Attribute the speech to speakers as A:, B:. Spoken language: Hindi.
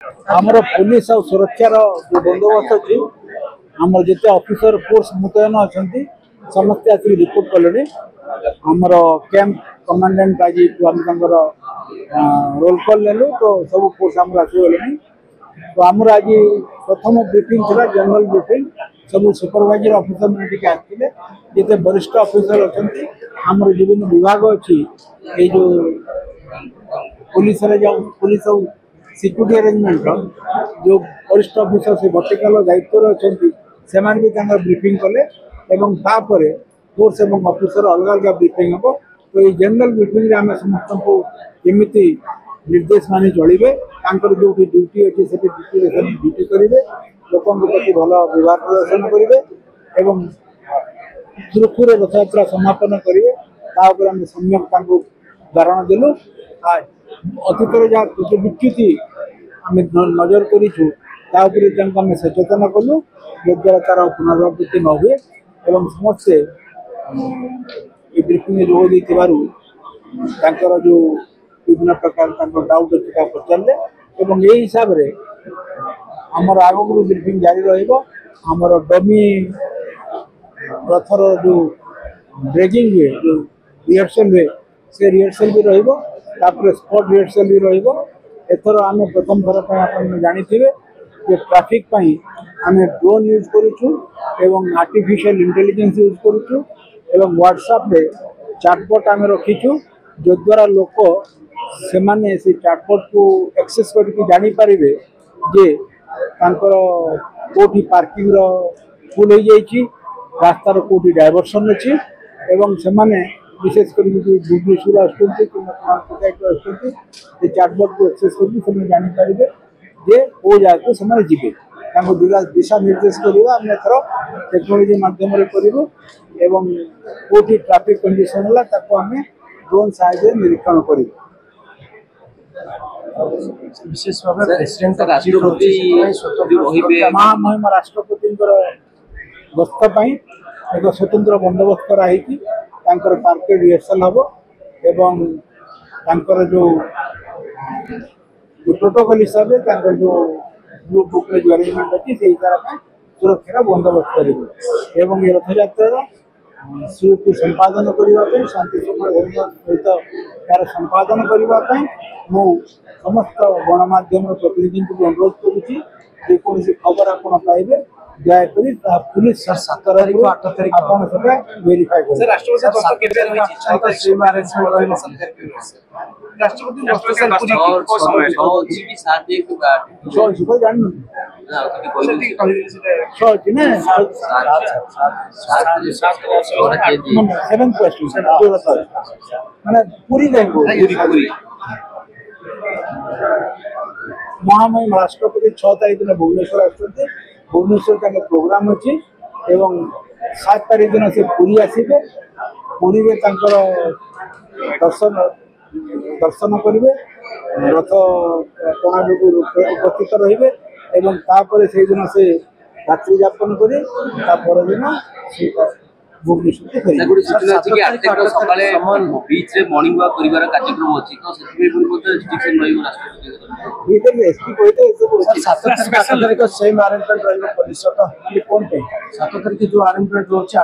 A: आमर पुलिस और सुरक्षार जो बंदोबस्त अच्छी आमर जिते ऑफिसर फोर्स मुतयन अच्छा समस्ते आसिक रिपोर्ट कले आमर कैंप कमांडेंट आज रोल कॉल नेलु तो सब फोर्स आमर आसगले तो आमर आज प्रथम ब्रीफिंग थी जनरल ब्रीफिंग सब सुपरवाइजर ऑफिसर मैंने आसते जिते वरिष्ठ ऑफिसर अच्छा आमर विभिन्न विभाग अच्छी ये जो पुलिस पुलिस सिक्यूरिटी अरेंजमेंट जो वरिष्ठ ऑफिसर से वर्टिकल दायित्व अच्छा से ब्रीफिंग कले फोर्स और ऑफिसर अलग अलग ब्रीफिंग हम तो ये जनरल ब्रीफिंग आम समस्त को केमी निर्देश मानी चलिए जो ड्यूटी अच्छी से ड्यूटी करेंगे लोक प्रति भल व्यवहार प्रदर्शन करेंगे सुरक्षुर रथ यात्रा समापन करेंगे सम्यक धारणा देलु अतीत जहाँ विच्युति आम नजर करें सचेतन कलु जद्वारा तार पुनरावृत्ति न हुए समस्ते ब्रीफिंग जोर जो विभिन्न प्रकार डाउट अच्छी पचारे यही हिसाब से आमर आग ब्रीफिंग जारी रमर डमी रथर जो ड्रेजिंग हुए जो रिहर्सल हुए से रिहर्सल भी रही स्पॉट रिहर्सल भी रही आम प्रथम थर पर आप जानी ट्रैफिक आम ड्रोन यूज करूँ आर्टिफिशियल इंटेलिजेंस यूज करूँ व्हाट्सएप रे चैटबॉट आम रखीचु जद्वारा लोक से चैटबॉट को एक्सेस करके जानी पारे जे कोठी पार्किंग फुल हो जाइए रास्तार कोठी डायवर्सन अच्छी विशेषकर भुवनेश्वर आसुँच चैटबॉट को एक्सेस करके जानीपर जे कौ जगह से जी दिशा निर्देश करवा थर टेक्नोलोजी माध्यम कौटी ट्रैफिक कंडीशन है आम ड्रोन साहाय्य निरीक्षण कर
B: विशेष
A: महामहिम राष्ट्रपति गस्त एक स्वतंत्र बंदोबस्त कराई पार्केड रिहर्सल हम जो प्रोटोकॉल हिसाब से जो ब्लू बुक जो अरेंजमेंट अच्छी से हिसाब से सुरक्षा बंदोबस्त करेंगे रथ यात्रा को संपादन करने शांति सहित तार संपादन करने समस्त गणमाध्यम प्रतिनिधि को अनुरोध करुँच खबर आप पाइबे दयाकोरी पुलिस 7 तारीख 8 तारीख आप वेरीफाई महामहिम राष्ट्रपति 6 तारीख दिन भुवनेश्वर आसुँच भुवनेश्वर प्रोग्राम अच्छी 7 तारीख दिन से पुरी आसबे पुरी दर्शन करेंगे रथ टणा जो उपस्थित रे से दिन से रात्रि यापन कर दिन भुवनेश्वर
B: मॉर्निंग वॉक कर कार्यक्रम अच्छी तो
A: एसपी 7 तारीख सेम अरेंजमेंट रही पुलिस 7 तारीख जो अरेंजमेंट रोचे